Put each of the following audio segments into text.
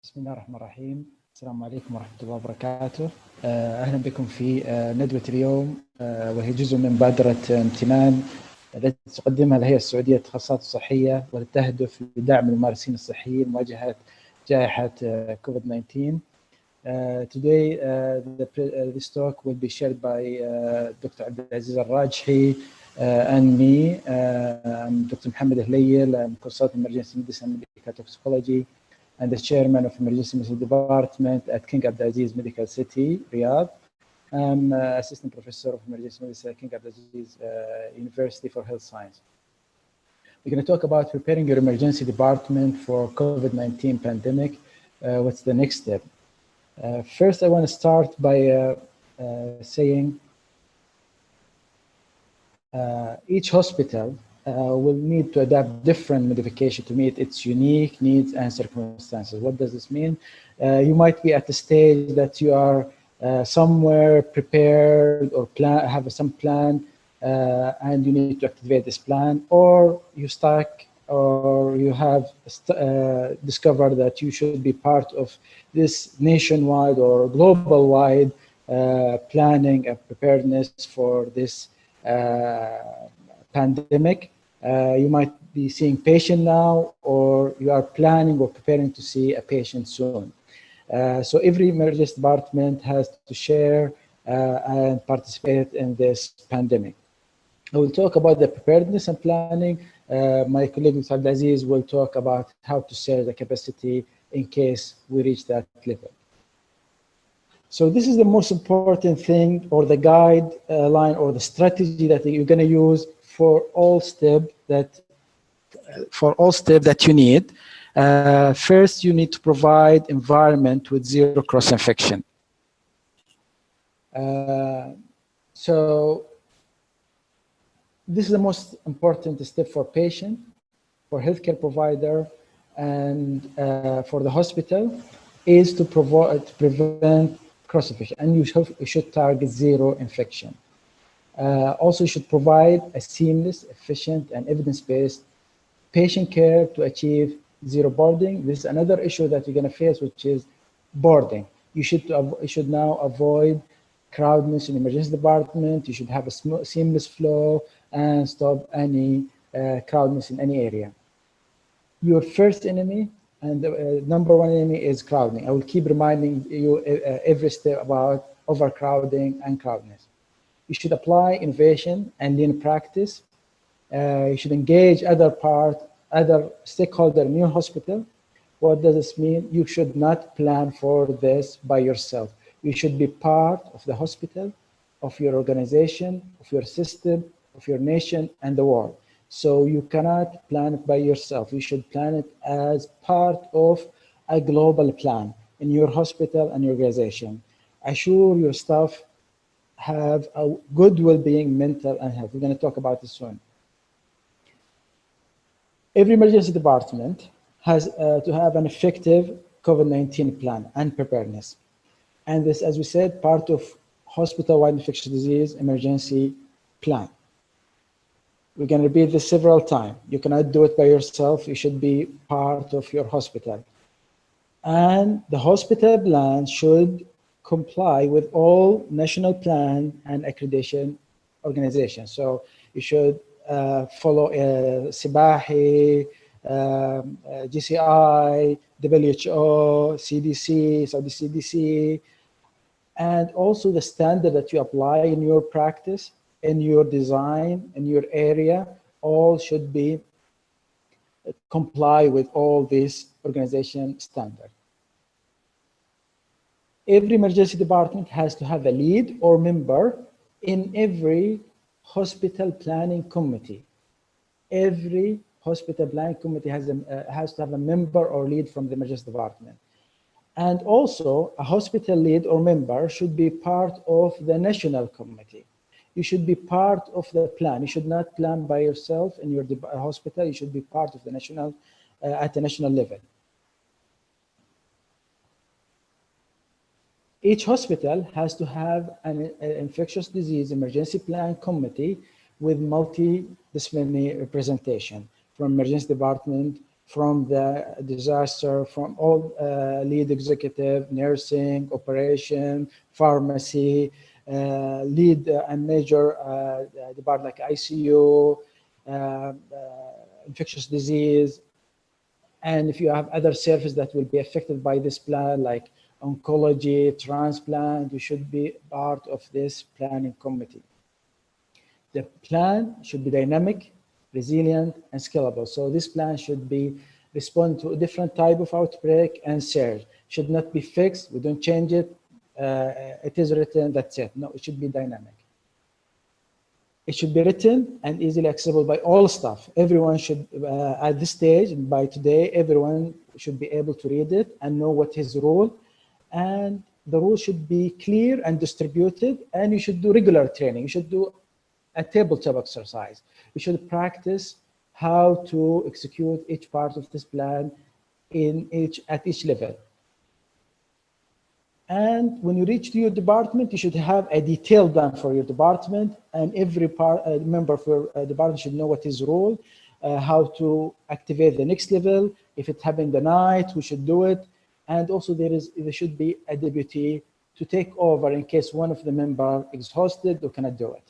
بسم الله الرحمن الرحيم. السلام عليكم ورحمة الله وبركاته. أهلا بكم في ندوة اليوم، وهي جزء من مبادرة امتنان التي تقدمها الهيئة السعودية للتخصصات الصحية وتهدف لدعم الممارسين الصحيين مواجهة جائحة COVID-19. Today, this talk will be shared by Dr. Abdulaziz Al-Rajhi and me. I'm Dr. Mohammed Al-Layl. I'm consultant in emergency medicine and medical toxicology, and the chairman of emergency medicine department at King Abdulaziz Medical City, Riyadh. I'm assistant professor of emergency medicine at King Abdulaziz University for Health Science. We're going to talk about preparing your emergency department for COVID-19 pandemic. What's the next step? First, I want to start by saying each hospital will need to adapt different modification to meet its unique needs and circumstances. What does this mean? You might be at the stage that you are somewhere prepared or have some plan and you need to activate this plan, or you're stuck, or you have discovered that you should be part of this nationwide or global-wide planning and preparedness for this pandemic. You might be seeing patient now, or you are planning or preparing to see a patient soon. So every emergency department has to share and participate in this pandemic. I will talk about the preparedness and planning. My colleague Mr. Abdulaziz will talk about how to share the capacity in case we reach that level. So this is the most important thing, or the guideline, or the strategy that you're going to use for all step that you need. First, you need to provide environment with zero cross-infection. So this is the most important step for patient, for healthcare provider, and for the hospital, is to prevent cross-infection, and you should target zero infection. Also, you should provide a seamless, efficient, and evidence-based patient care to achieve zero boarding. This is another issue that you're going to face, which is boarding. You should now avoid crowdedness in the emergency department. You should have a seamless flow and stop any crowdedness in any area. Your first enemy and the number one enemy is crowding. I will keep reminding you every step about overcrowding and crowdedness. You should apply innovation and lean practice. You should engage other stakeholders in your hospital. What does this mean? You should not plan for this by yourself. You should be part of the hospital, of your organization, of your system, of your nation, and the world. So you cannot plan it by yourself. You should plan it as part of a global plan in your hospital and your organization. Assure your staff have a good well-being, mental and health. We're going to talk about this soon. Every emergency department has to have an effective COVID-19 plan and preparedness. And this, as we said, part of hospital-wide infectious disease emergency plan. We're going to repeat this several times. You cannot do it by yourself. You should be part of your hospital. And the hospital plan should comply with all national plan and accreditation organizations. So you should follow SIBAHI, GCI, WHO, CDC, Saudi CDC, and also the standard that you apply in your practice, in your design, in your area, all should be comply with all these organization standards. Every emergency department has to have a lead or member in every hospital planning committee. Every hospital planning committee has to have a member or lead from the emergency department. And also, a hospital lead or member should be part of the national committee. You should be part of the plan. You should not plan by yourself in your hospital. You should be part of the national, at the national level. Each hospital has to have an infectious disease emergency plan committee with multidisciplinary representation from emergency department, from the disaster, from all lead executive, nursing, operation, pharmacy, lead and major department like ICU, infectious disease. And if you have other services that will be affected by this plan, like oncology, transplant, you should be part of this planning committee. The plan should be dynamic, resilient, and scalable. So this plan should be respond to a different type of outbreak and surge. Should not be fixed. We don't change it. It is written, that's it. No, it should be dynamic. It should be written and easily accessible by all staff. Everyone should, at this stage, by today, everyone should be able to read it and know what his role. And the rule should be clear and distributed, and you should do regular training. You should do a tabletop exercise. You should practice how to execute each part of this plan at each level. And when you reach to your department, you should have a detailed plan for your department, and every member of your department should know what his role, how to activate the next level. If it happened the night, we should do it. And also there should be a deputy to take over in case one of the members is exhausted or cannot do it.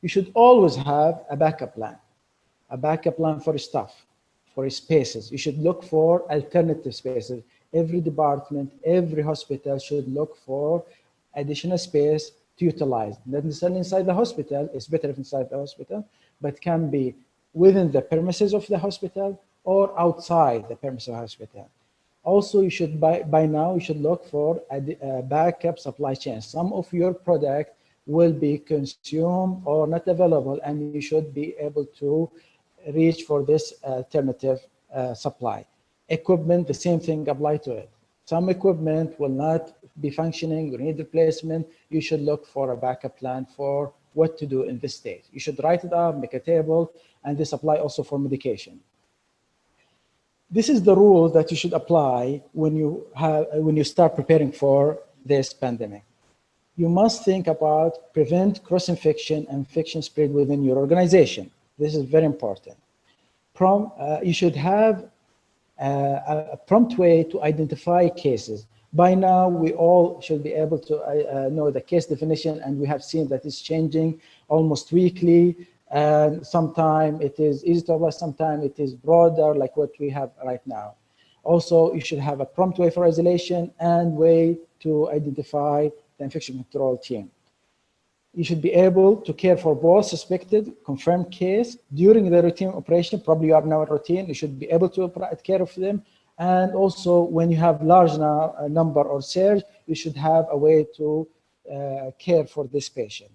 You should always have a backup plan for staff, for spaces. You should look for alternative spaces. Every department, every hospital should look for additional space to utilize. Not necessarily inside the hospital, it's better if inside the hospital, but can be within the premises of the hospital or outside the premises of the hospital. Also, you should, by now, you should look for a backup supply chain. Some of your product will be consumed or not available, and you should be able to reach for this alternative supply. Equipment, the same thing apply to it. Some equipment will not be functioning, you need replacement. You should look for a backup plan for what to do in this stage. You should write it up, make a table, and this apply also for medication. This is the rule that you should apply when you start preparing for this pandemic. You must think about prevent cross-infection and infection spread within your organization. This is very important. You should have a prompt way to identify cases. By now, we all should be able to know the case definition, and we have seen that it's changing almost weekly. And sometimes it is easy to apply, sometimes it is broader, like what we have right now. Also, you should have a prompt way for isolation and way to identify the infection control team. You should be able to care for both suspected, confirmed case during the routine operation. Probably you are now in routine. You should be able to take care of them. And also, when you have large number or surge, you should have a way to care for this patient.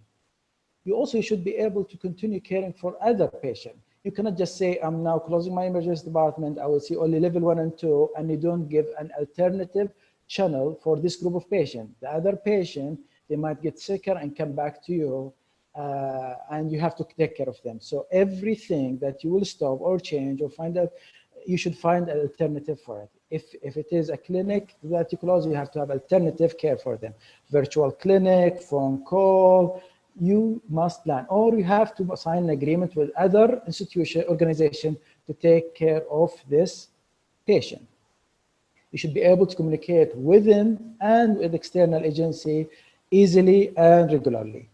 You also should be able to continue caring for other patients. You cannot just say, I'm now closing my emergency department, I will see only level 1 and 2, and you don't give an alternative channel for this group of patients. The other patient, they might get sicker and come back to you, and you have to take care of them. So everything that you will stop or change or find out, you should find an alternative for it. If it is a clinic that you close, you have to have alternative care for them. Virtual clinic, phone call, you must plan, or you have to sign an agreement with other organization to take care of this patient. You should be able to communicate within and with external agency easily and regularly.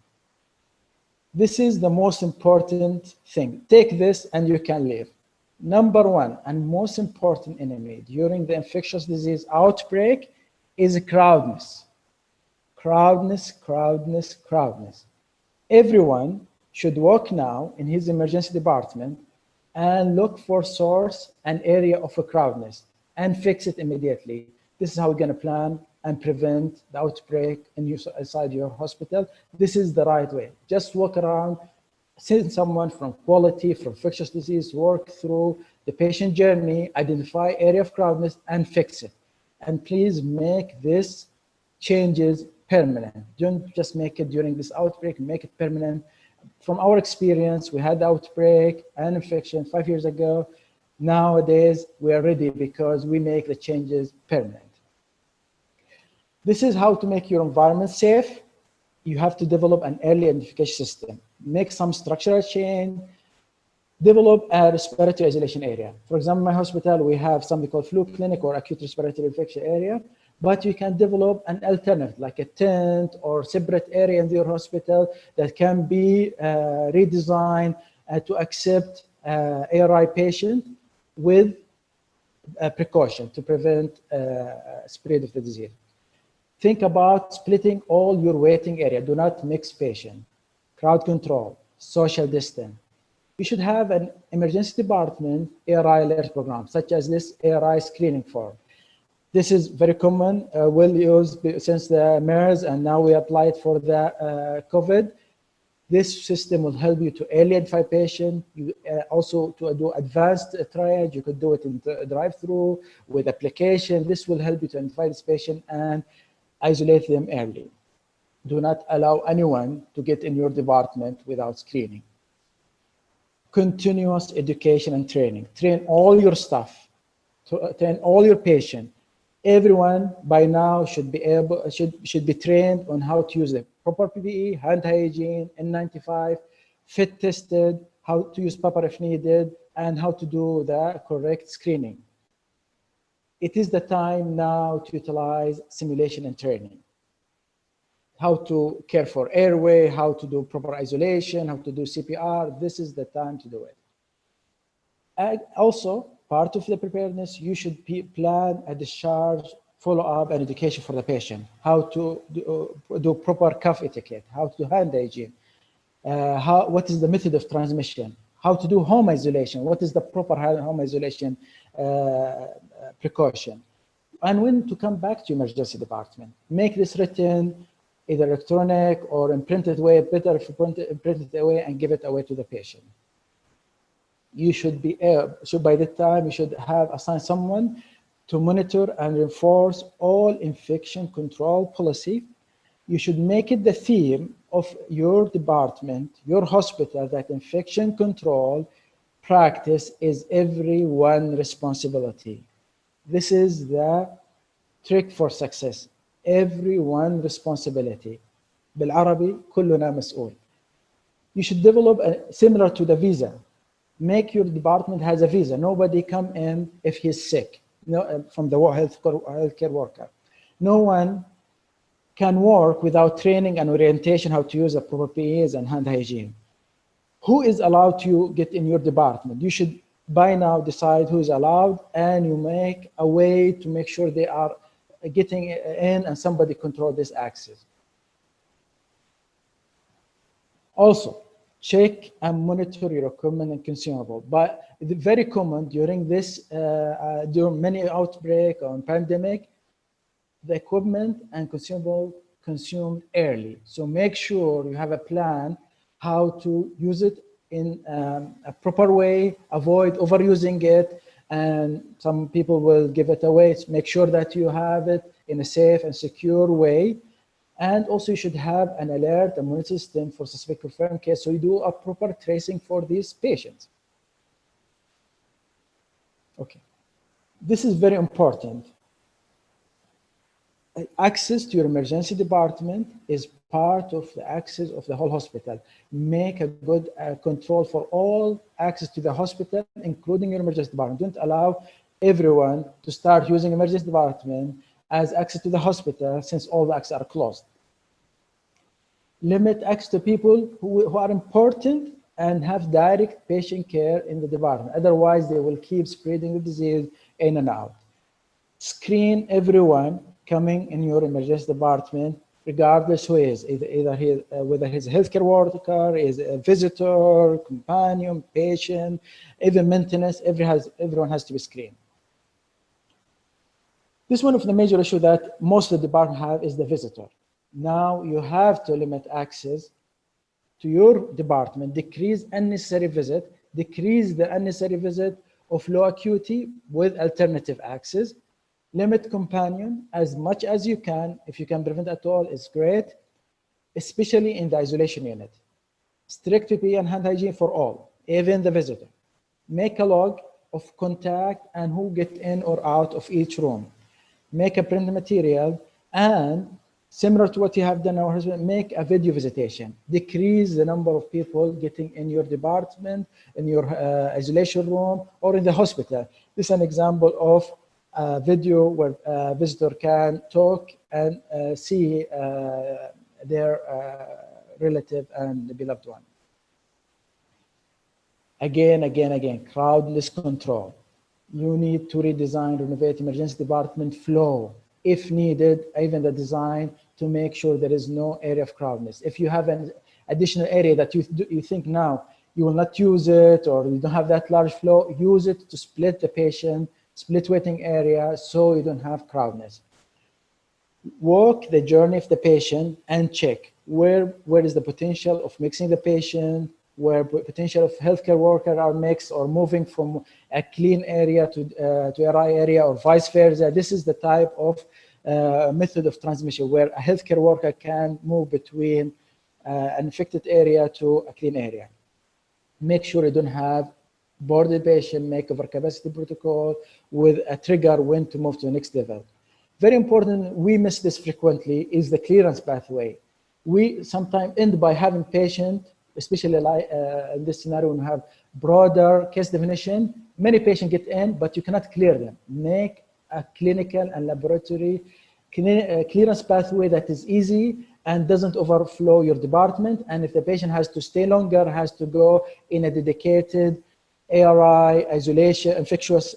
This is the most important thing. Take this and you can live. Number one and most important enemy during the infectious disease outbreak is crowdness. Crowdness, crowdness, crowdness. Everyone should walk now in his emergency department and look for source and area of a crowdness and fix it immediately. This is how we're going to plan and prevent the outbreak inside your hospital. This is the right way. Just walk around, send someone from quality, from infectious disease, work through the patient journey, identify area of crowdness and fix it. And please make this changes permanent. Don't just make it during this outbreak, make it permanent. From our experience, we had the outbreak and infection 5 years ago. Nowadays, we are ready because we make the changes permanent. This is how to make your environment safe. You have to develop an early identification system. Make some structural change. Develop a respiratory isolation area. For example, in my hospital, we have something called flu clinic or acute respiratory infection area, but you can develop an alternative, like a tent or separate area in your hospital that can be redesigned to accept ARI patient with precaution to prevent spread of the disease. Think about splitting all your waiting area. Do not mix patient. Crowd control, social distance. You should have an emergency department ARI alert program, such as this ARI screening form. This is very common, well used since the MERS, and now we apply it for the COVID. This system will help you to early identify patients. You also to do advanced triage. You could do it in drive-through with application. This will help you to identify this patient and isolate them early. Do not allow anyone to get in your department without screening. Continuous education and training. Train all your staff, train all your patients. Everyone by now should be trained on how to use the proper PPE, hand hygiene, N95, fit tested, how to use PAPR if needed, and how to do the correct screening. It is the time now to utilize simulation and training. How to care for airway, how to do proper isolation, how to do CPR. This is the time to do it. And also, part of the preparedness, you should plan a discharge, follow-up, and education for the patient. How to do proper cough etiquette, how to do hand hygiene, what is the method of transmission, how to do home isolation, what is the proper home isolation precaution, and when to come back to emergency department. Make this written, either electronic or in printed way, better if you print it away and give it away to the patient. You should be, by the time you should have assigned someone to monitor and reinforce all infection control policy. You should make it the theme of your department, your hospital, that infection control practice is everyone's responsibility. This is the trick for success. Everyone's responsibility. بالعربي كلنا مسؤول. You should develop similar to the visa. Make your department has a visa. Nobody come in if he's sick. No, from the healthcare worker. No one can work without training and orientation how to use the proper PPEs and hand hygiene. Who is allowed to get in your department? You should by now decide who is allowed, and you make a way to make sure they are getting in and somebody control this access. Also, check and monitor your equipment and consumable. But it's very common during this, during many outbreak or pandemic, the equipment and consumable consumed early. So make sure you have a plan how to use it in a proper way, avoid overusing it, and some people will give it away. Make sure that you have it in a safe and secure way. And also you should have an alert and monitor system for suspect confirmed case, so you do a proper tracing for these patients. Okay, this is very important. Access to your emergency department is part of the access of the whole hospital. Make a good control for all access to the hospital, including your emergency department. Don't allow everyone to start using emergency department as access to the hospital, since all the access are closed. Limit access to people who are important and have direct patient care in the department. Otherwise, they will keep spreading the disease in and out. Screen everyone coming in your emergency department, regardless who is, whether he's a healthcare worker, is a visitor, companion, patient, even maintenance, everyone has to be screened. This is one of the major issues that most of the department have is the visitor. Now you have to limit access to your department, decrease unnecessary visit, decrease the unnecessary visit of low acuity with alternative access, limit companion as much as you can. If you can prevent at all, it's great, especially in the isolation unit. Strict PPE and hand hygiene for all, even the visitor. Make a log of contact and who get in or out of each room. Make a print material and Similar to what you have done in our hospital, make a video visitation. Decrease the number of people getting in your department, in your isolation room, or in the hospital. This is an example of a video where a visitor can talk and see their relative and beloved one. Again, crowdless control. You need to redesign, renovate emergency department flow, if needed, even the design, to make sure there is no area of crowdness. If you have an additional area that you think now you will not use it, or you don't have that large flow, use it to split the patient, split waiting area, so you don't have crowdness. Walk the journey of the patient and check where is the potential of mixing the patient, where potential of healthcare workers are mixed or moving from a clean area to ARI area or vice versa. This is the type of method of transmission where a healthcare worker can move between an infected area to a clean area. Make sure you don't have boarded patient, make overcapacity protocol with a trigger when to move to the next level. Very important, we miss this frequently, is the clearance pathway. We sometimes end by having patient, especially in this scenario when we have broader case definition, many patients get in, but you cannot clear them. Make a clinical and laboratory clearance pathway that is easy and doesn't overflow your department. And if the patient has to stay longer, has to go in a dedicated ARI, isolation, infectious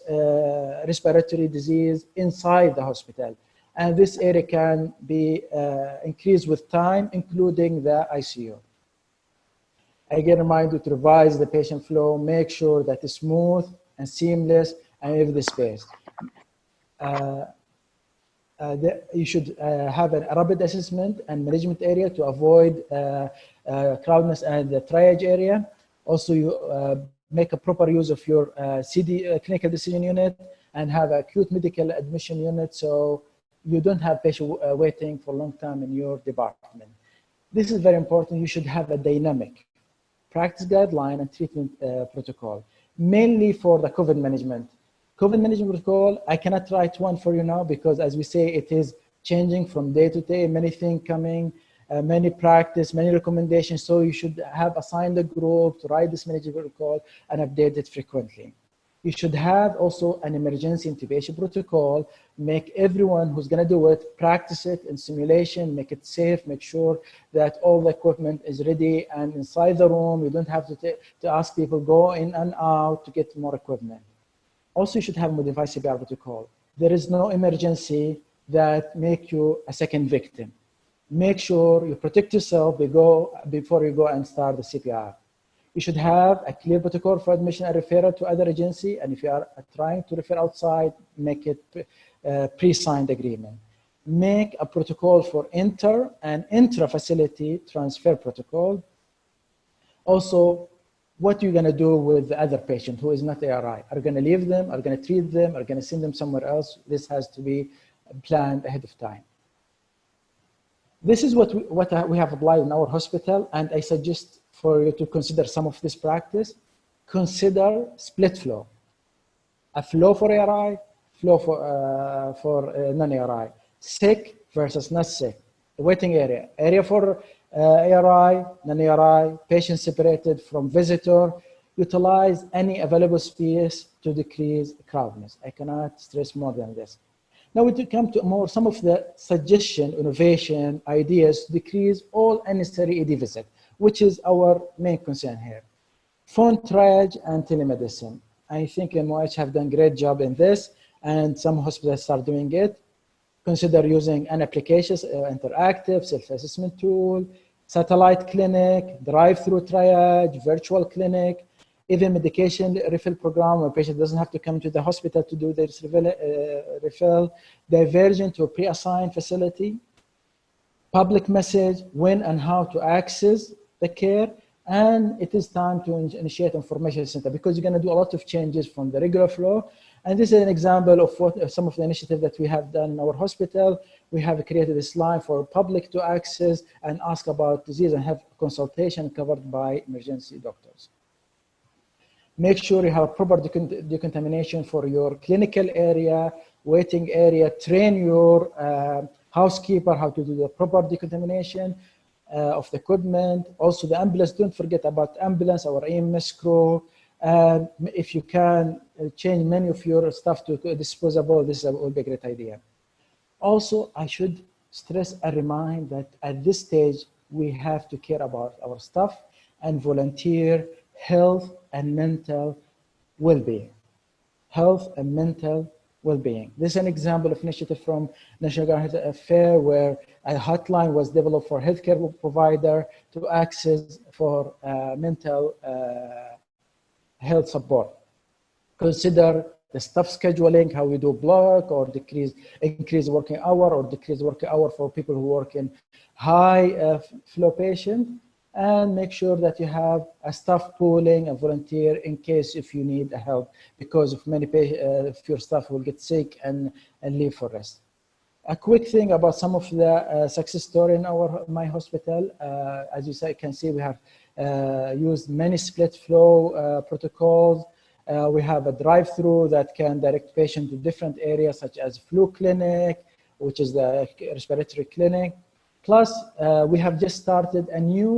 respiratory disease inside the hospital. And this area can be increased with time, including the ICU. Again, remind you to revise the patient flow, make sure that it's smooth and seamless and leave the space. You should have a rapid assessment and management area to avoid crowdness and the triage area. Also, you make a proper use of your CD, clinical decision unit, and have an acute medical admission unit so you don't have patient waiting for a long time in your department. This is very important. You should have a dynamic practice guideline and treatment protocol, mainly for the COVID management. COVID management protocol, I cannot write one for you now because, as we say, it is changing from day to day, many things coming, many practice, many recommendations. So you should have assigned a group to write this management protocol and update it frequently. You should have also an emergency intubation protocol, make everyone who's gonna do it, practice it in simulation, make it safe, make sure that all the equipment is ready and inside the room. You don't have to ask people go in and out to get more equipment. Also, you should have a modified CPR protocol. There is no emergency that make you a second victim. Make sure you protect yourself before you go and start the CPR. You should have a clear protocol for admission and referral to other agency. And if you are trying to refer outside, make it pre-signed agreement. Make a protocol for inter and intra-facility transfer protocol. Also, what you're gonna do with the other patient who is not ARI. Are you gonna leave them? Are you gonna treat them? Are you gonna send them somewhere else? This has to be planned ahead of time. This is what we have applied in our hospital, and I suggest for you to consider some of this practice. Consider split flow. A flow for ARI, flow for non-ARI. Sick versus not sick. The waiting area. Area for ARI, non-ARI, patient separated from visitor. Utilize any available space to decrease crowdness. I cannot stress more than this. Now we come to some of the suggestion, innovation, ideas to decrease all unnecessary ED visit, which is our main concern here. Phone triage and telemedicine. I think MOH have done a great job in this, and some hospitals are doing it. Consider using an application, interactive self-assessment tool, satellite clinic, drive-through triage, virtual clinic, even medication refill program where patient doesn't have to come to the hospital to do their refill, diversion to a pre-assigned facility, public message, when and how to access the care, and it is time to initiate information center because you're going to do a lot of changes from the regular flow. And this is an example of what some of the initiatives that we have done in our hospital. We have created this line for public to access and ask about disease and have consultation covered by emergency doctors. Make sure you have proper decontamination for your clinical area, waiting area. Train your housekeeper, how to do the proper decontamination of the equipment. Also the ambulance, don't forget about ambulance, our EMS crew. And if you can change many of your stuff to disposable, this will be a great idea. Also, I should stress and remind that at this stage, we have to care about our staff and volunteer health and mental well-being. Health and mental well-being. This is an example of initiative from National Government Affairs where a hotline was developed for healthcare provider to access for mental health support. Consider the staff scheduling, how we do block or increase working hour or decrease working hour for people who work in high flow patient, and make sure that you have a staff pooling, a volunteer in case if you need help, because of many if your staff will get sick and leave for rest. A quick thing about some of the success story in my hospital. As you can see, we have used many split flow protocols. We have a drive-through that can direct patients to different areas, such as flu clinic, which is the respiratory clinic. Plus, we have just started a new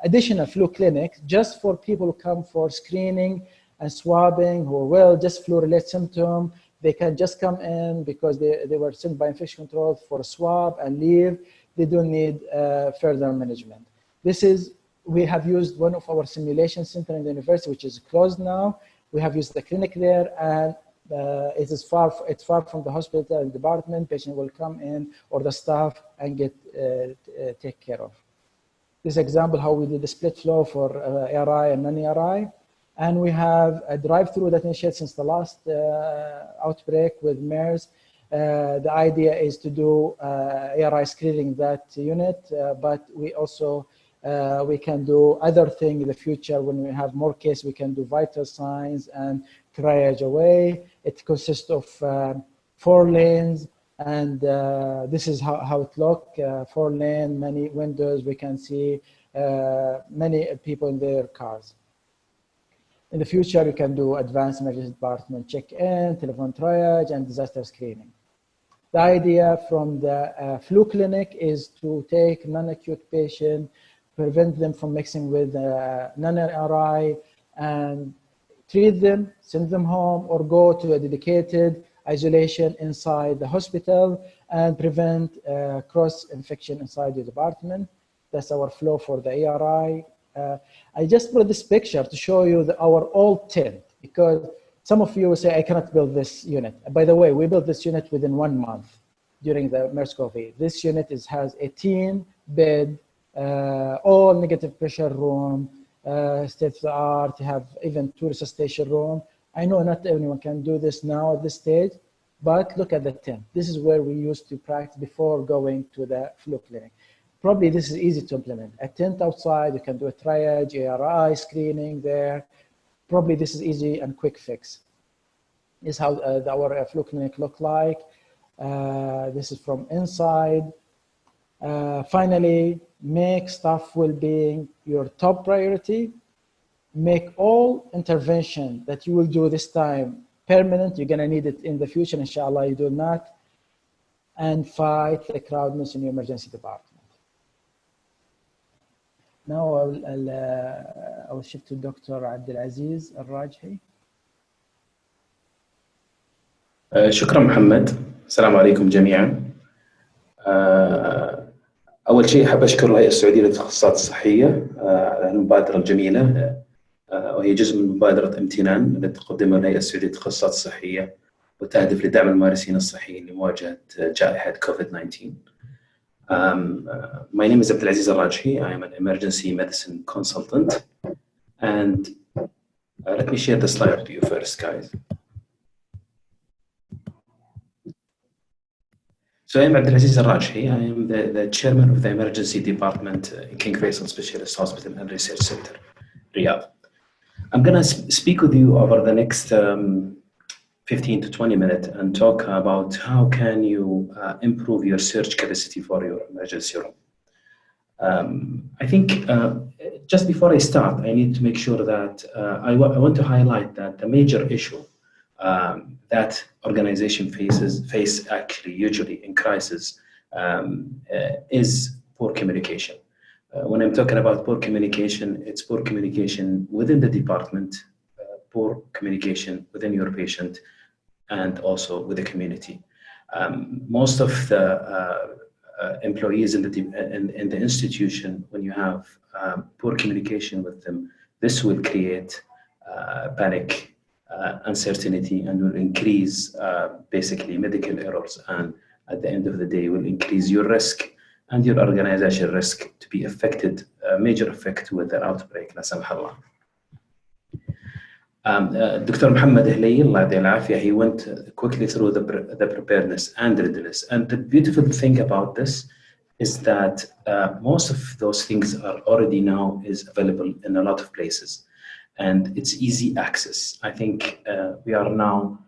additional flu clinic just for people who come for screening and swabbing, who will just flu-related symptom. They can just come in because they were sent by infection control for a swab and leave. They don't need further management. We have used one of our simulation center in the university, which is closed now. We have used the clinic there, and it's far from the hospital and department. Patient will come in, or the staff, and get take care of. This example how we did the split flow for ARI and non-ARI. And we have a drive-through that initiated since the last outbreak with MERS. The idea is to do ARI screening that unit, but we also we can do other things in the future. When we have more cases, we can do vital signs and triage away. It consists of 4 lanes, and this is how it looks. 4 lanes, many windows. We can see many people in their cars. In the future, you can do advanced emergency department check-in, telephone triage, and disaster screening. The idea from the flu clinic is to take non-acute patients, prevent them from mixing with non-ARI, and treat them, send them home, or go to a dedicated isolation inside the hospital and prevent cross-infection inside the department. That's our flow for the ARI. I just brought this picture to show you our old tent, because some of you will say, I cannot build this unit. By the way, we built this unit within 1 month during the MERS-CoV. This unit has 18 bed, all negative pressure room, state-of-the-art. You have even 2 resuscitation room. I know not everyone can do this now at this stage, but look at the tent. This is where we used to practice before going to the flu clinic. Probably this is easy to implement. A tent outside, you can do a triage, ARI screening there. Probably this is easy and quick fix. This is how our flu clinic look like. This is from inside. Finally, make staff well-being your top priority. Make all intervention that you will do this time permanent. You're gonna need it in the future, inshallah, you do not. And fight the crowdedness in your emergency department. Now I will shift to Dr. Abdulaziz Al-Rajhi. شكرا محمد. السلام عليكم جميعا. أول شيء أحب أشكر الهيئة السعودية للتخصصات الصحية على المبادرة الجميلة، وهي جزء من مبادرة امتنان التي تقدمها الهيئة السعودية للتخصصات الصحية وتهدف لدعم الممارسين الصحيين لمواجهة جائحة COVID-19. My name is Abdulaziz Al-Rajhi. I am an emergency medicine consultant, and let me share the slide with you first, guys. So I am Abdulaziz Al-Rajhi. I am the chairman of the emergency department in King Faisal Specialist Hospital and Research Center, Riyadh. I'm going to speak with you over the next 15 to 20 minutes and talk about how can you improve your search capacity for your emergency room. I think just before I start, I need to make sure that I want to highlight that the major issue that organization face actually usually in crisis is poor communication. When I'm talking about poor communication, it's poor communication within the department, poor communication within your patient, and also with the community. Most of the employees in the institution, when you have poor communication with them, this will create panic, uncertainty, and will increase basically medical errors, and at the end of the day will increase your risk and your organization risk to be affected, major effect with an outbreak, la samah Allah. Dr. Muhammad Hlayl, Allah يعطيه العافية, he went quickly through the preparedness and readiness. And the beautiful thing about this is that most of those things are already now is available in a lot of places. And it's easy access. I think we are now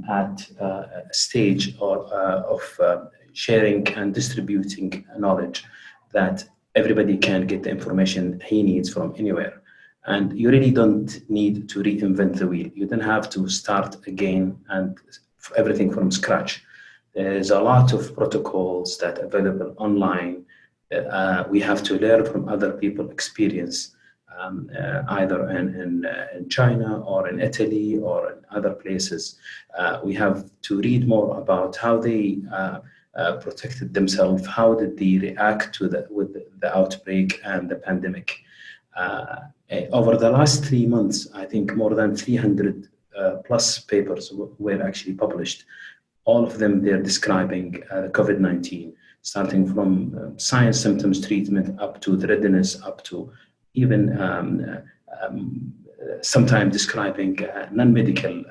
at a stage of sharing and distributing knowledge that everybody can get the information he needs from anywhere. And you really don't need to reinvent the wheel. You don't have to start again and everything from scratch. There's a lot of protocols that are available online. We have to learn from other people's experience, either in China or in Italy or in other places. We have to read more about how they protected themselves, how did they react with the outbreak and the pandemic. Over the last 3 months, I think more than 300 plus papers were actually published. All of them, they're describing COVID-19, starting from signs, symptoms, treatment, up to the readiness, up to even sometimes describing non-medical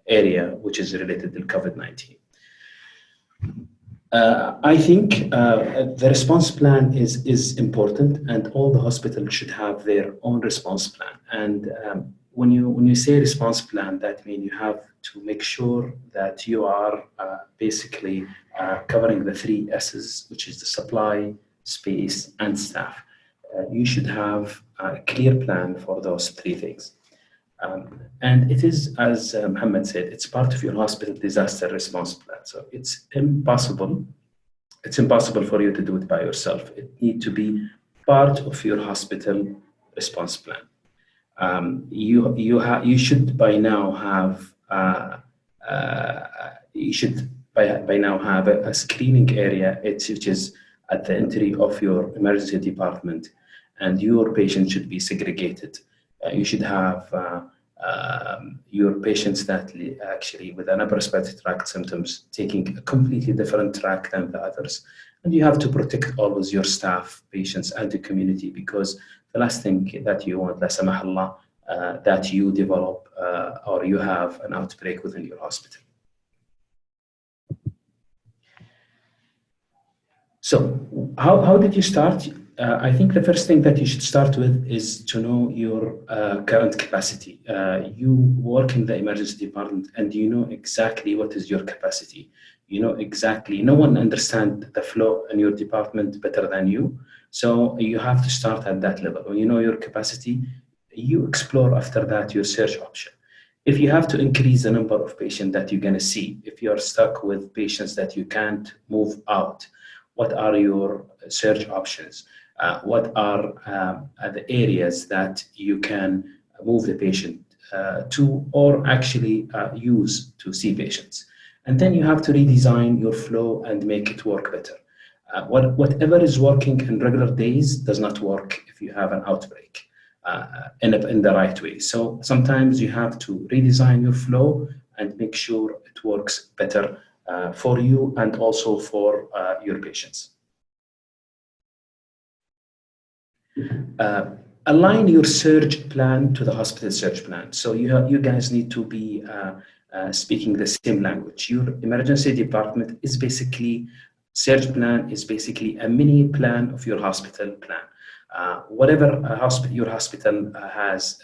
area, which is related to COVID-19. I think the response plan is important, and all the hospitals should have their own response plan. And when you say response plan, that means you have to make sure that you are basically covering the 3 S's, which is the supply, space, and staff. You should have a clear plan for those 3 things. And it is, as Muhammad said, it's part of your hospital disaster response plan. So it's impossible for you to do it by yourself. It needs to be part of your hospital response plan. You should by now have a screening area, which is at the entry of your emergency department, and your patient should be segregated. You should have your patients that actually with an upper respiratory tract symptoms taking a completely different track than the others. And you have to protect always your staff, patients, and the community, because the last thing that you want, la samah Allah, that you develop or you have an outbreak within your hospital. So how did you start? I think the first thing that you should start with is to know your current capacity. You work in the emergency department and you know exactly what is your capacity. You know exactly, no one understands the flow in your department better than you. So you have to start at that level. When you know your capacity, you explore after that your search option. If you have to increase the number of patients that you're gonna see, if you're stuck with patients that you can't move out, what are your search options? What are the areas that you can move the patient to, or actually use to see patients? And then you have to redesign your flow and make it work better. Whatever is working in regular days does not work if you have an outbreak in the right way. So sometimes you have to redesign your flow and make sure it works better for you and also for your patients. Align your surge plan to the hospital surge plan. So you guys need to be speaking the same language. Your emergency department is basically, surge plan is basically a mini plan of your hospital plan. Whatever your hospital has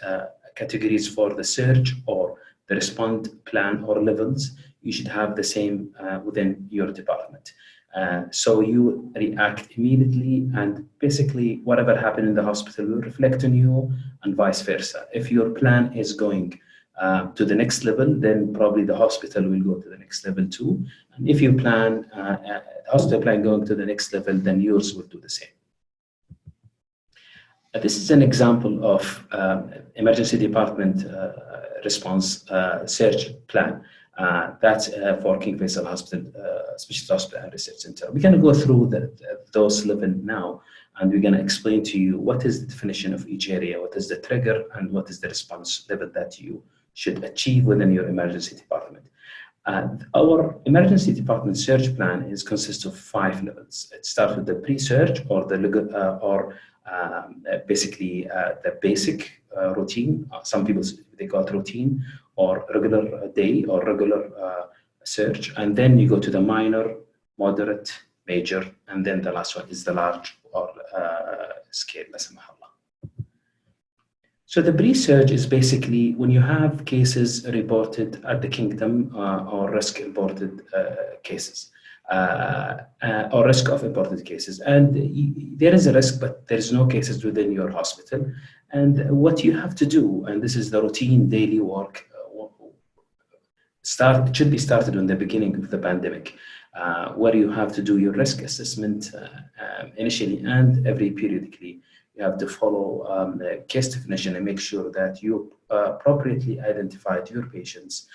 categories for the surge or the respond plan or levels, you should have the same within your department. So you react immediately, and basically whatever happened in the hospital will reflect on you and vice versa. If your plan is going to the next level, then probably the hospital will go to the next level too. And if you plan, hospital plan going to the next level, then yours will do the same. This is an example of emergency department response search plan. That's for King Faisal Hospital, Specialist Hospital and Research Center. We're going to go through those levels now, and we're going to explain to you what is the definition of each area, what is the trigger, and what is the response level that you should achieve within your emergency department. Our emergency department search plan consists of 5 levels. It starts with the pre-search or basically the basic routine. Some people, they call it routine or regular day or regular search. And then you go to the minor, moderate, major, and then the last one is the large or scale. So the pre-search is basically when you have cases reported at the kingdom or risk imported cases. Or risk of imported cases, and there is a risk, but there is no cases within your hospital. And what you have to do, and this is the routine daily work, should be started in the beginning of the pandemic, where you have to do your risk assessment initially and every periodically. You have to follow the case definition and make sure that you appropriately identified your patients.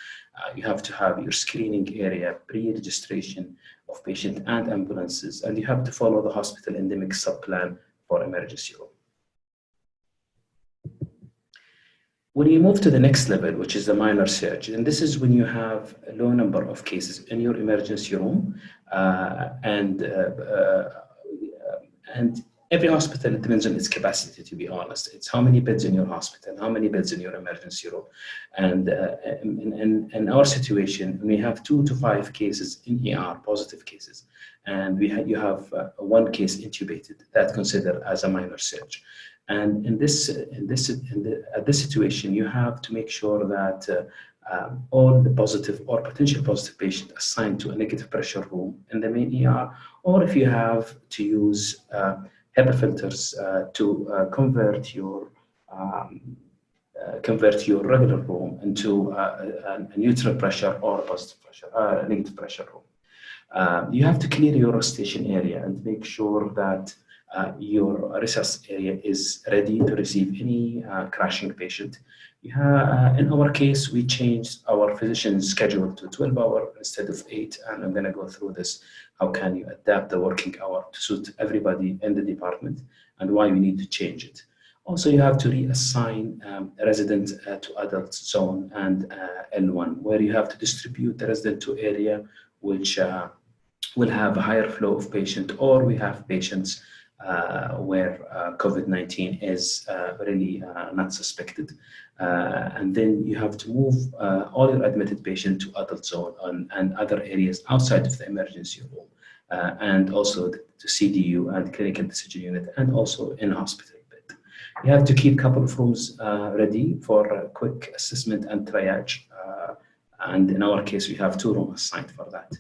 You have to have your screening area, pre-registration of patient and ambulances, and you have to follow the hospital endemic sub-plan for emergency room. When you move to the next level, which is the minor search, and this is when you have a low number of cases in your emergency room, and every hospital, it depends on its capacity, to be honest. It's how many beds in your hospital, how many beds in your emergency room. And in our situation, we have 2 to 5 cases in ER, positive cases. And you have 1 case intubated, that's considered as a minor search. And at this situation, you have to make sure that all the positive or potential positive patient assigned to a negative pressure room in the main ER, or if you have to use HEPA filters to convert your regular room into a neutral pressure or a positive pressure, negative pressure room. You have to clear your station area and make sure that your resus area is ready to receive any crashing patient. In our case, we changed our physician's schedule to 12 hours instead of 8, and I'm going to go through this. How can you adapt the working hour to suit everybody in the department, and why we need to change it. Also, you have to reassign a resident to adult zone and L1, where you have to distribute the resident to area which will have a higher flow of patient, or we have patients where COVID-19 is really not suspected. And then you have to move all your admitted patients to adult zone and other areas outside of the emergency room, and also to CDU and clinical decision unit, and also in hospital bed. You have to keep a couple of rooms ready for a quick assessment and triage. And in our case, we have 2 rooms assigned for that.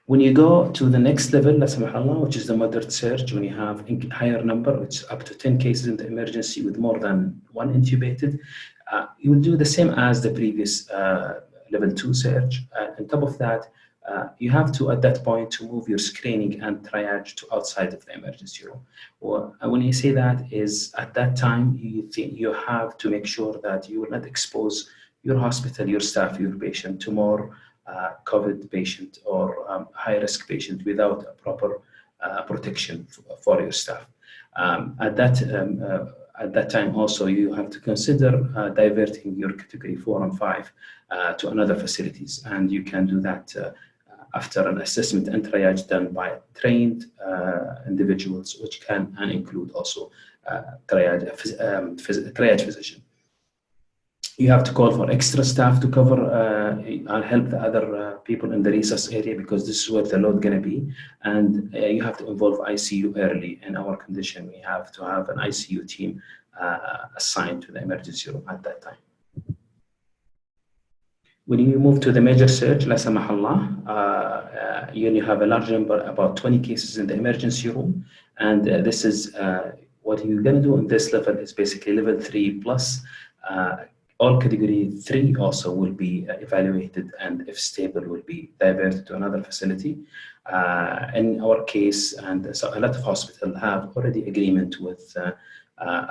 When you go to the next level, which is the moderate surge, when you have a higher number, it's up to 10 cases in the emergency with more than 1 intubated, you will do the same as the previous level 2 surge. On top of that, you have to, at that point, to move your screening and triage to outside of the emergency room. When you say that is, at that time, you have to make sure that you will not expose your hospital, your staff, your patient to more COVID patient or high-risk patient without a proper protection for your staff. At that time also, you have to consider diverting your category 4 and 5 to another facilities, and you can do that after an assessment and triage done by trained individuals, which can include also triage physician. You have to call for extra staff to cover and help the other people in the resus area, because this is where the load going to be. And you have to involve ICU early. In our condition, we have to have an ICU team assigned to the emergency room at that time. When you move to the major surge, la samahallah, you have a large number, about 20 cases in the emergency room. And this is what you're going to do in this level is basically level 3 plus all category 3 also will be evaluated, and if stable will be diverted to another facility. In our case, and so a lot of hospitals have already agreement with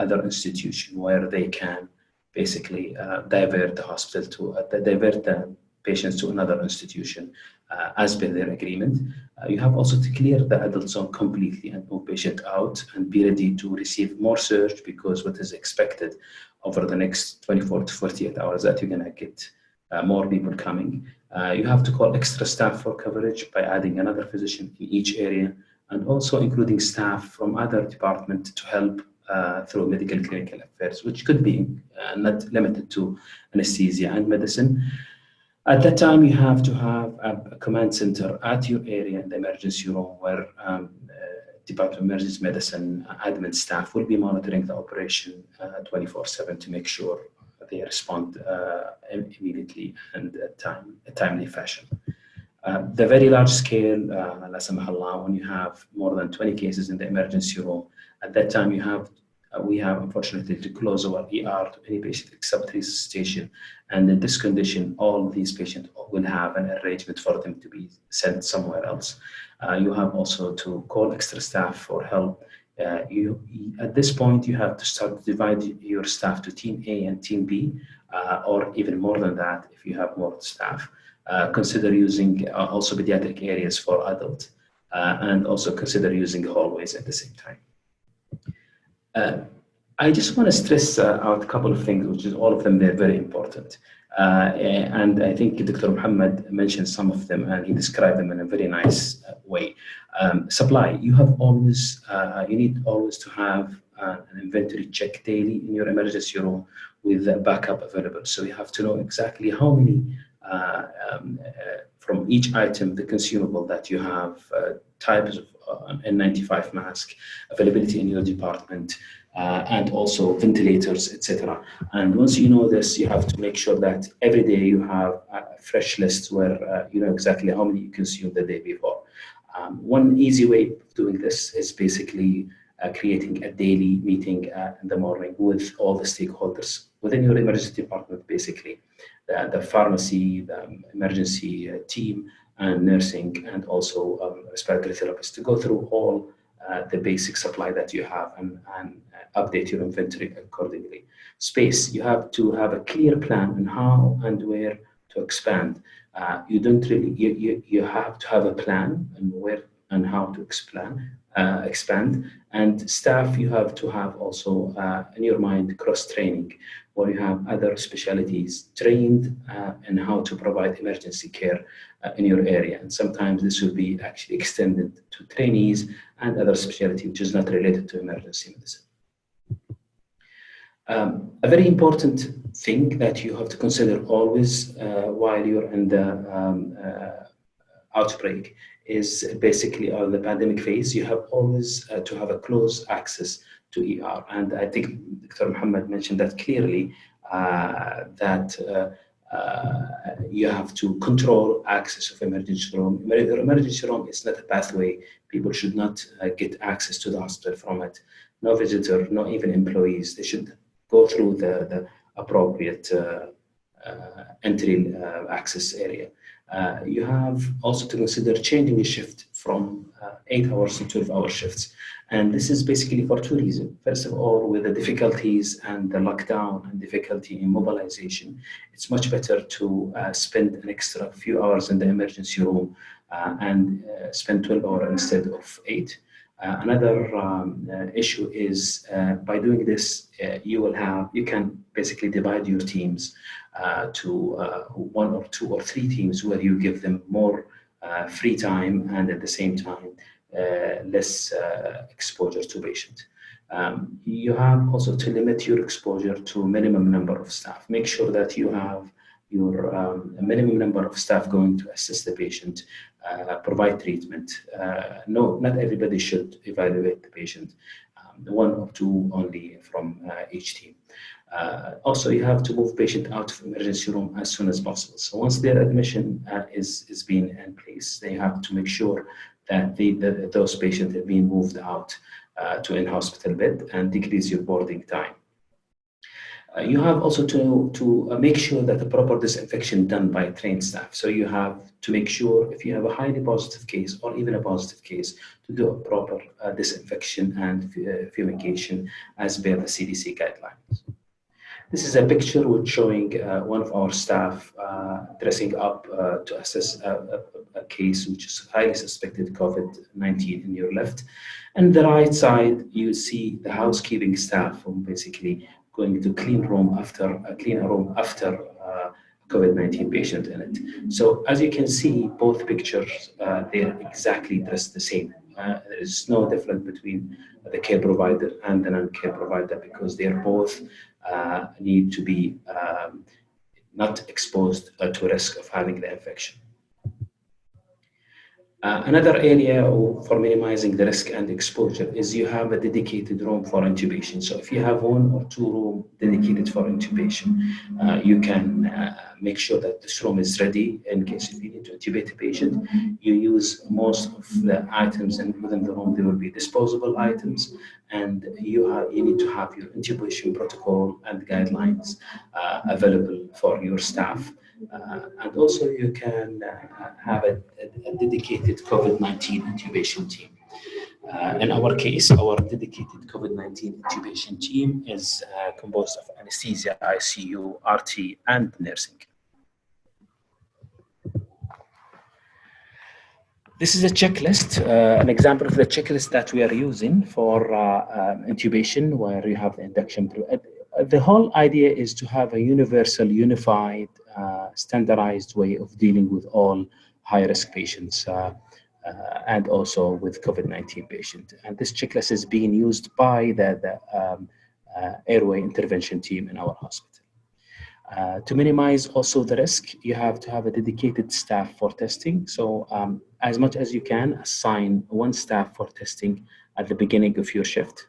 other institutions where they can basically divert the hospital to divert the patients to another institution as per their agreement. You have also to clear the adult zone completely and move patient out and be ready to receive more surge, because what is expected over the next 24 to 48 hours that you're going to get more people coming. You have to call extra staff for coverage by adding another physician in each area, and also including staff from other departments to help through medical clinical affairs, which could be not limited to anesthesia and medicine. At that time, you have to have a command center at your area in the emergency room where Department of Emergency Medicine admin staff will be monitoring the operation 24/7 to make sure they respond immediately and a timely fashion. The very large scale, la samah Allah, when you have more than 20 cases in the emergency room, at that time we have unfortunately to close our ER to any patient except resuscitation. And in this condition, all these patients will have an arrangement for them to be sent somewhere else. You have also to call extra staff for help. At this point, you have to start to divide your staff to team A and team B, or even more than that if you have more staff. Consider using also pediatric areas for adults, and also consider using hallways at the same time. I just want to stress out a couple of things, which is all of them, they're very important. And I think Dr. Muhammad mentioned some of them, and he described them in a very nice way. Supply, you need always to have an inventory check daily in your emergency room with a backup available. So you have to know exactly how many from each item, the consumable that you have, types of N95 mask, availability in your department, and also ventilators, etc. And once you know this, you have to make sure that every day you have a fresh list where you know exactly how many you consumed the day before. One easy way of doing this is basically creating a daily meeting in the morning with all the stakeholders within your emergency department, basically the pharmacy, the emergency team, and nursing, and also respiratory therapists, to go through all the basic supply that you have and update your inventory accordingly. Space, you have to have a clear plan on how and where to expand. You don't really, you have to have a plan and where and how to expand. And staff, you have to have also in your mind cross-training, where you have other specialties trained in how to provide emergency care in your area. And sometimes this will be actually extended to trainees and other specialty which is not related to emergency medicine. A very important thing that you have to consider always while you're in the outbreak is basically on the pandemic phase, you have always to have a close access to ER. And I think Dr. Muhammad mentioned that clearly, that you have to control access of emergency room. Emergency room is not a pathway. People should not get access to the hospital from it. No visitor, not even employees. They should go through the appropriate entry access area. You have also to consider changing the shift from 8 hours to 12-hour shifts. And this is basically for two reasons. First of all, with the difficulties and the lockdown and difficulty in mobilization, it's much better to spend an extra few hours in the emergency room and spend 12 hours instead of 8. Another issue is by doing this, you can basically divide your teams to 1 or 2 or 3 teams, where you give them more free time and at the same time less exposure to patient. You have also to limit your exposure to minimum number of staff. Make sure that you have your minimum number of staff going to assist the patient, provide treatment. No, not everybody should evaluate the patient. 1 or 2 only from each team. Also, you have to move patient out of emergency room as soon as possible. So once their admission is being in place, they have to make sure that those patients have been moved out to in-hospital bed and decrease your boarding time. You have also to make sure that the proper disinfection done by trained staff. So you have to make sure if you have a highly positive case or even a positive case to do a proper disinfection and fumigation as per the CDC guidelines. This is a picture which showing one of our staff dressing up to assess a case which is highly suspected COVID-19 in your left. And the right side, you see the housekeeping staff who basically going to clean a room after COVID-19 patient in it. So as you can see, both pictures, they're exactly dressed the same. There is no difference between the care provider and the non-care provider because they're both need to be not exposed to risk of having the infection. Another area for minimizing the risk and exposure is you have a dedicated room for intubation. So if you have 1 or 2 rooms dedicated for intubation, you can make sure that this room is ready in case if you need to intubate a patient. You use most of the items within the room. They will be disposable items, and you need to have your intubation protocol and guidelines available for your staff. And also you can have a dedicated COVID-19 intubation team. In our case, our dedicated COVID-19 intubation team is composed of anesthesia, ICU, RT, and nursing. This is a checklist, an example of the checklist that we are using for intubation, where you have the induction. The whole idea is to have a universal, unified, standardized way of dealing with all high-risk patients and also with COVID-19 patients. And this checklist is being used by the airway intervention team in our hospital. To minimize also the risk, you have to have a dedicated staff for testing. So as much as you can, assign 1 staff for testing at the beginning of your shift.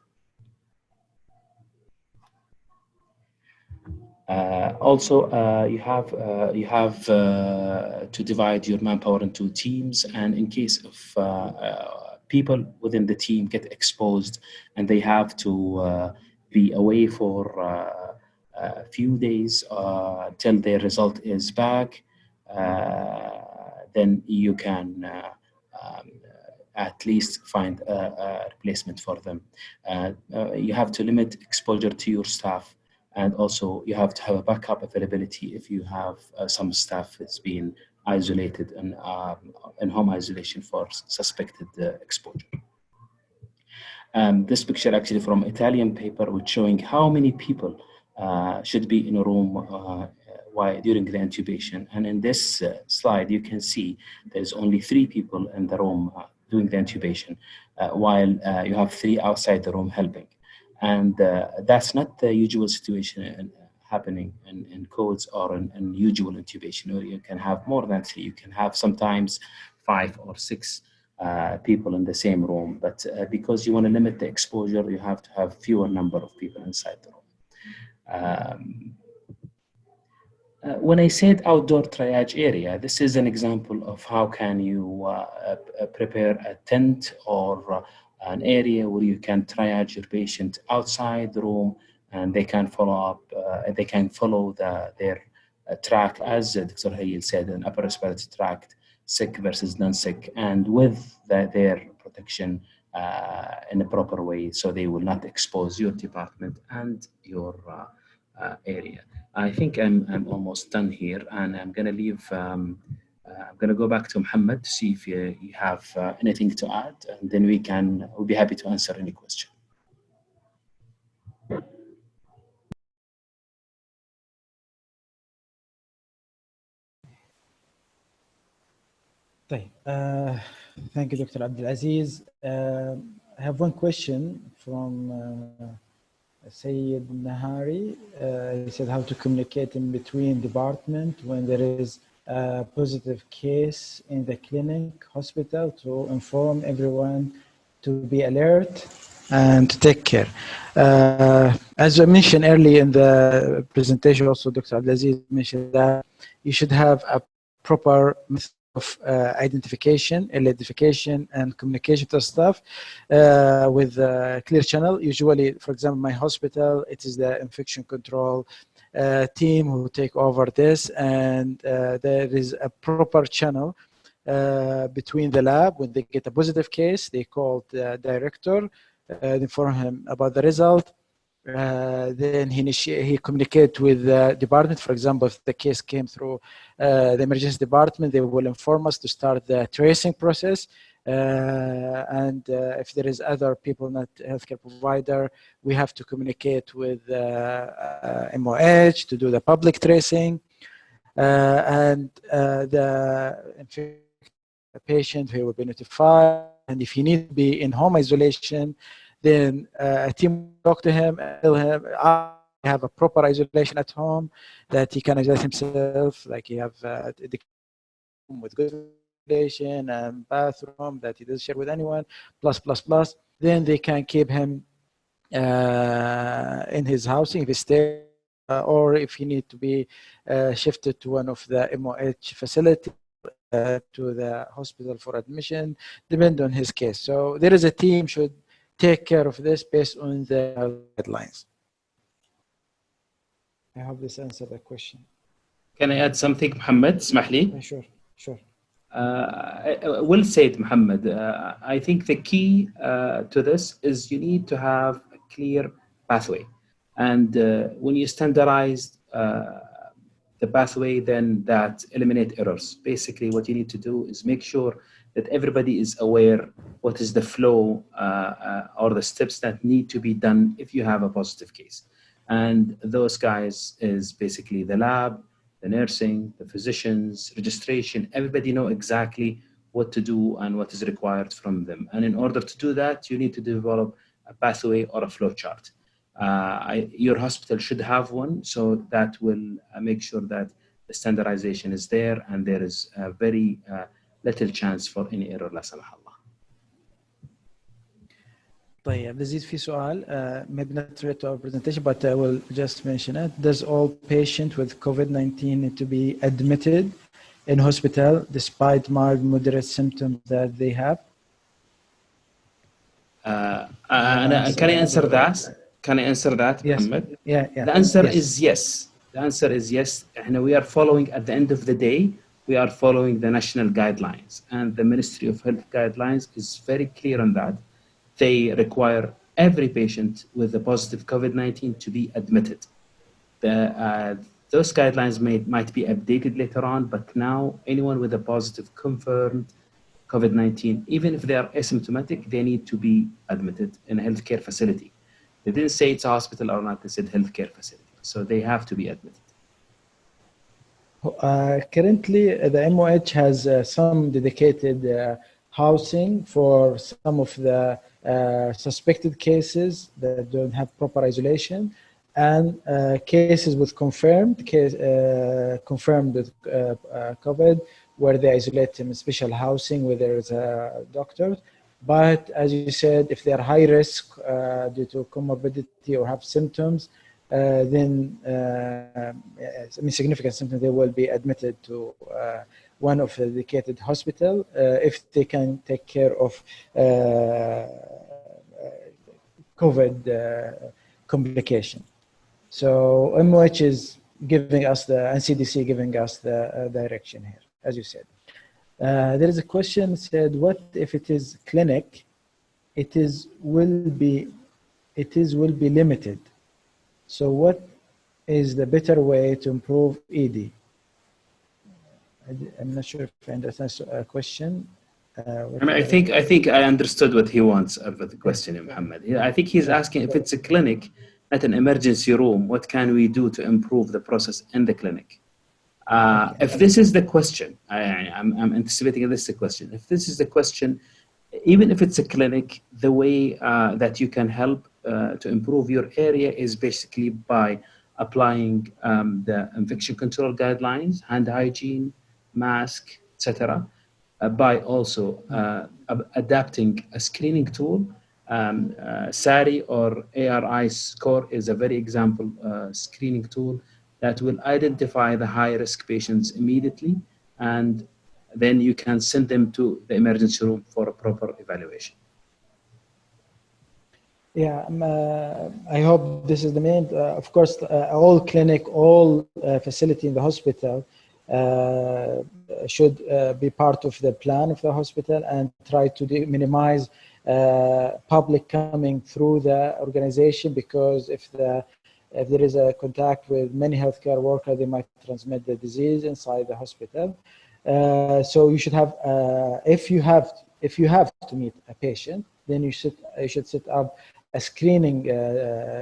Also, you have to divide your manpower into teams, and in case of people within the team get exposed and they have to be away for a few days till their result is back, then you can at least find a replacement for them. You have to limit exposure to your staff. And also you have to have a backup availability if you have some staff that's being isolated and in home isolation for suspected exposure. This picture actually from Italian paper, which showing how many people should be in a room during the intubation. And in this slide, you can see there's only 3 people in the room doing the intubation, while you have 3 outside the room helping. And that's not the usual situation happening in codes or in usual intubation, where you can have more than 3. You can have sometimes 5 or 6 people in the same room. But because you want to limit the exposure, you have to have fewer number of people inside the room. When I said outdoor triage area, this is an example of how can you prepare a tent or an area where you can triage your patient outside the room, and they can follow up, they can follow their track, as Dr. Hayil said, an upper respiratory tract, sick versus non-sick, and with their protection in a proper way, so they will not expose your department and your area. I think I'm almost done here, and I'm going to leave. I'm going to go back to Muhammad to see if you have anything to add, and then we'll be happy to answer any question. Thank you, Dr. Abdulaziz. I have one question from Sayyid Nahari. He said how to communicate in between department when there is a positive case in the clinic, hospital, to inform everyone to be alert and to take care. As I mentioned earlier in the presentation, also Dr. Abdulaziz mentioned that you should have a proper of identification, and communication to staff with a clear channel. Usually, for example, my hospital, it is the infection control team who take over this, and there is a proper channel between the lab. When they get a positive case, they call the director, inform him about the result. Then he communicates with the department. For example, if the case came through the emergency department, they will inform us to start the tracing process. And if there is other people, not healthcare provider, we have to communicate with MOH to do the public tracing. And the patient who will be notified. And if he needs to be in home isolation, then a team will talk to him and tell him, I have a proper isolation at home, that he can isolate himself, like he have the room with good ventilation and bathroom that he doesn't share with anyone, plus. Then they can keep him in his housing if he stays, or if he need to be shifted to one of the MOH facilities, to the hospital for admission, depend on his case. So there is a team should take care of this based on the guidelines. I hope this answered the question. Can I add something, Mohammed? اسمح لي. Sure. Well said, Mohammed. I think the key to this is you need to have a clear pathway. And when you standardize the pathway, then that eliminate errors. Basically, what you need to do is make sure that everybody is aware what is the flow or the steps that need to be done if you have a positive case. And those guys is basically the lab, the nursing, the physicians, registration. Everybody know exactly what to do and what is required from them. And in order to do that, you need to develop a pathway or a flow chart. Your hospital should have one, so that will make sure that the standardization is there and there is a very little chance for any error. لا سمح الله. طيب نزيد في سؤال maybe not related to our presentation, but I will just mention it. Does all patient with COVID-19 need to be admitted in hospital despite mild, moderate symptoms that they have? Can I answer that? Can I answer that, Yes. Mohammed? Yeah. The answer yes. is yes. The answer is yes. And we are following, at the end of the day, we are following the national guidelines. And the Ministry of Health guidelines is very clear on that. They require every patient with a positive COVID-19 to be admitted. Those guidelines might be updated later on, but now anyone with a positive confirmed COVID-19, even if they are asymptomatic, they need to be admitted in a healthcare facility. They didn't say it's a hospital or not, they said healthcare facility. So they have to be admitted. Currently, the MOH has some dedicated housing for some of the suspected cases that don't have proper isolation, and cases with confirmed with COVID, where they isolate them in special housing where there is a doctor. But as you said, if they are high risk due to comorbidity or have symptoms, then significant symptoms, they will be admitted to one of the dedicated hospital if they can take care of COVID complication. So MOH is giving us and CDC giving us the direction here, as you said. There is a question said, what if it is clinic? It will be limited. So what is the better way to improve ED? I'm not sure if I understand a question. I think I understood what he wants of the question, Mohammed. I think he's asking if it's a clinic, not an emergency room, what can we do to improve the process in the clinic? If this is the question, I'm anticipating this is the question. If this is the question, even if it's a clinic, the way that you can help to improve your area is basically by applying the infection control guidelines, hand hygiene, mask, etc. By also adapting a screening tool. SARI or ARI score is a very example screening tool that will identify the high-risk patients immediately and then you can send them to the emergency room for a proper evaluation. Yeah, I hope this is the main. Of course, all clinic, all facility in the hospital should be part of the plan of the hospital and try to minimize public coming through the organization, because if there is a contact with many healthcare workers, they might transmit the disease inside the hospital. So you should have, if you have to meet a patient, then you should set up a screening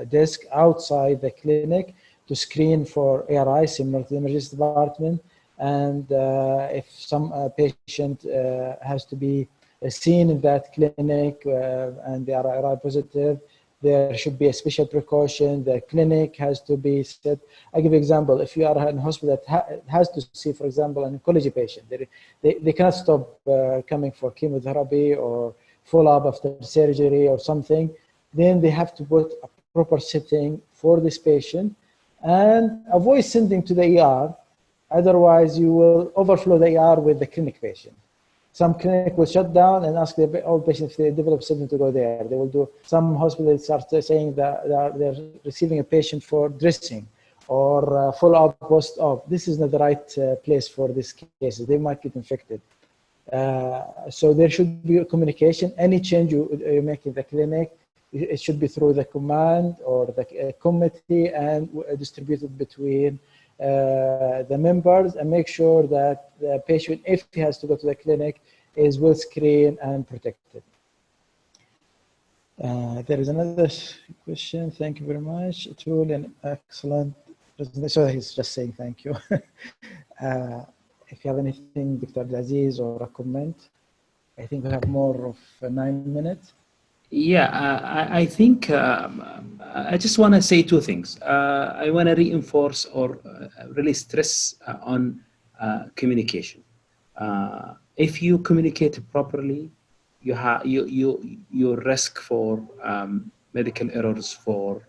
desk outside the clinic to screen for ARI, similar to the emergency department. And if some patient has to be seen in that clinic and they are ARI positive, there should be a special precaution. The clinic has to be set. I give you an example. If you are in a hospital that has to see, for example, an oncology patient, they cannot stop coming for chemotherapy or follow-up after surgery or something, then they have to put a proper setting for this patient and avoid sending to the ER. Otherwise, you will overflow the ER with the clinic patient. Some clinic will shut down and ask all patients if they develop symptoms to go there. They will do. Some hospitals start saying that they're receiving a patient for dressing or follow-up post-op. This is not the right place for these cases. They might get infected. So there should be communication. Any change you make in the clinic, it should be through the command or the committee and distributed between the members, and make sure that the patient, if he has to go to the clinic, is well screened and protected. There is another question. Thank you very much. Truly an excellent presentation. So he's just saying thank you. If you have anything, Dr. Abdulaziz, or a comment, I think we have more of 9 minutes. Yeah, I think I just want to say two things. I want to reinforce or really stress on communication. If you communicate properly, you risk for medical errors, for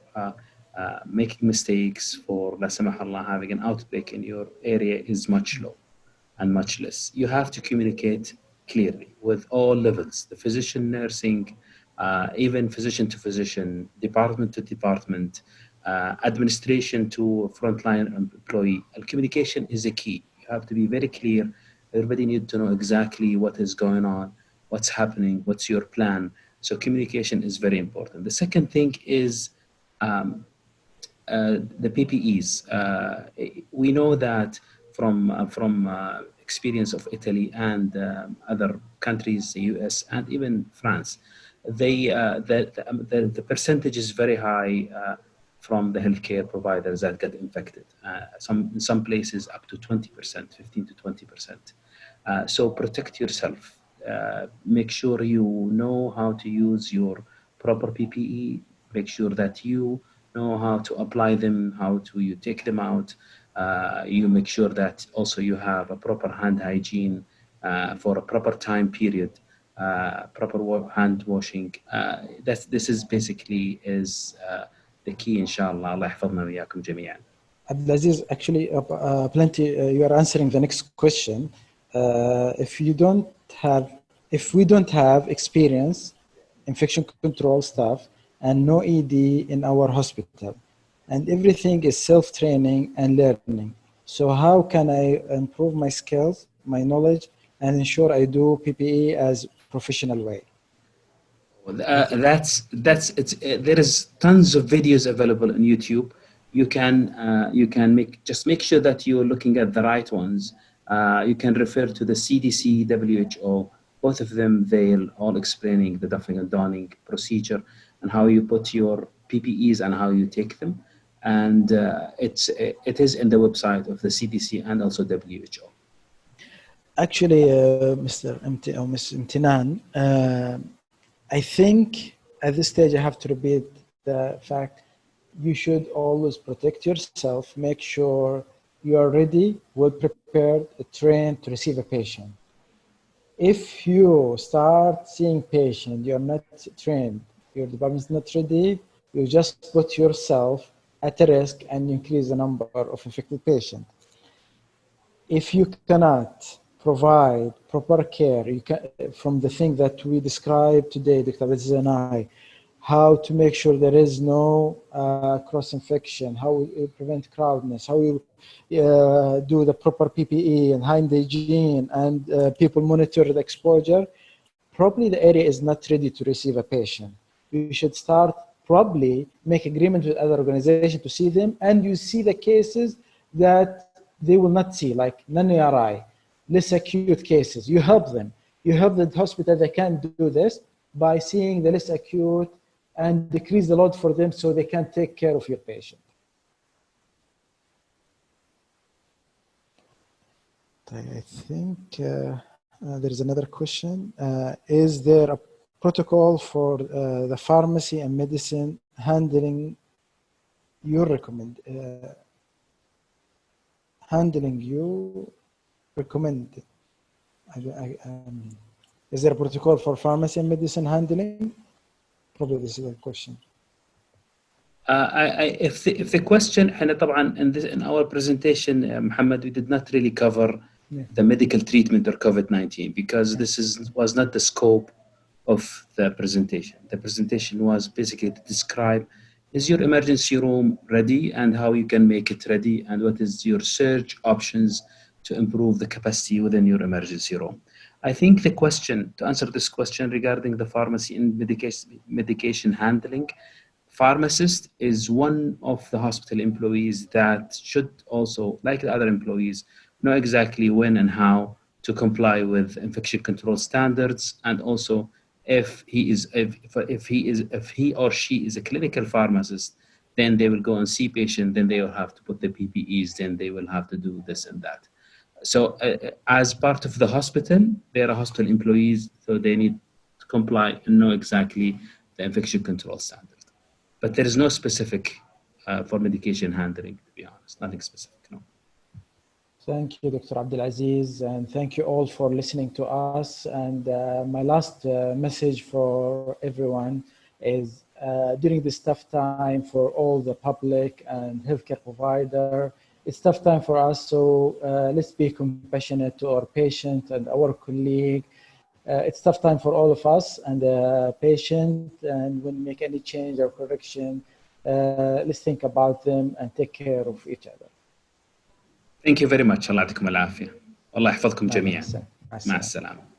making mistakes, for la samah Allah, having an outbreak in your area is much low and much less. You have to communicate clearly with all levels: the physician, nursing, even physician to physician, department to department, administration to frontline employee. Communication is a key. You have to be very clear. Everybody needs to know exactly what is going on, what's happening, what's your plan. So communication is very important. The second thing is the PPEs. We know that from experience of Italy and other countries, the US and even France, the percentage is very high from the healthcare providers that get infected. In some places up to 20%, 15 to 20%. So protect yourself. Make sure you know how to use your proper PPE. Make sure that you know how to apply them, how to you take them out. You make sure that also you have a proper hand hygiene for a proper time period, proper hand washing. This is basically is the key, inshallah. Allah يحفظنا وإياكم جميعا. Abdulaziz, actually, plenty. You are answering the next question. If we don't have experience, infection control staff, and no ED in our hospital, and everything is self-training and learning. So how can I improve my skills, my knowledge, and ensure I do PPE as professional way? There is tons of videos available on YouTube. You can make sure that you're looking at the right ones. You can refer to the CDC, WHO. Both of them, they're all explaining the doffing and donning procedure and how you put your PPEs and how you take them. And it is in the website of the CDC and also WHO. Actually, Mr. Imtinan, I think at this stage I have to repeat the fact you should always protect yourself, make sure you are ready, well prepared, trained to receive a patient. If you start seeing patients, you're not trained, your department is not ready, you just put yourself at a risk and increase the number of infected patients. If you cannot provide proper care, you can, from the thing that we described today, Dr. Aziz and I, how to make sure there is no cross-infection, how we prevent crowdedness, how we do the proper PPE and hand hygiene, and people monitor the exposure, probably the area is not ready to receive a patient. You should start probably make agreement with other organizations to see them, and you see the cases that they will not see, like non-ARI, less acute cases. You help them. You help the hospital that can do this by seeing the less acute and decrease the load for them so they can take care of your patient. I think there is another question. Is there a protocol for the pharmacy and medicine handling you recommend? Is there a protocol for pharmacy and medicine handling? Probably this is the question. If the question, and طبعا in our presentation, Muhammad, we did not really cover the medical treatment of COVID-19 because this was not the scope of the presentation. The presentation was basically to describe, is your emergency room ready and how you can make it ready, and what is your surge options to improve the capacity within your emergency room. I think the question, to answer this question regarding the pharmacy and medication handling, pharmacist is one of the hospital employees that should also, like the other employees, know exactly when and how to comply with infection control standards, and also if he or she is a clinical pharmacist, then they will go and see patient, then they will have to put the PPEs, then they will have to do this and that. So as part of the hospital, they are hospital employees, so they need to comply and know exactly the infection control standard. But there is no specific for medication handling, to be honest, nothing specific, no. Thank you, Dr. Abdulaziz, and thank you all for listening to us. And my last message for everyone is during this tough time for all the public and healthcare provider, it's tough time for us, so let's be compassionate to our patient and our colleague. It's tough time for all of us and the patient, and when we make any change or correction, let's think about them and take care of each other. Thank you very much. الله يعطيكم العافية. الله يحفظكم جميعا. مع السلامة.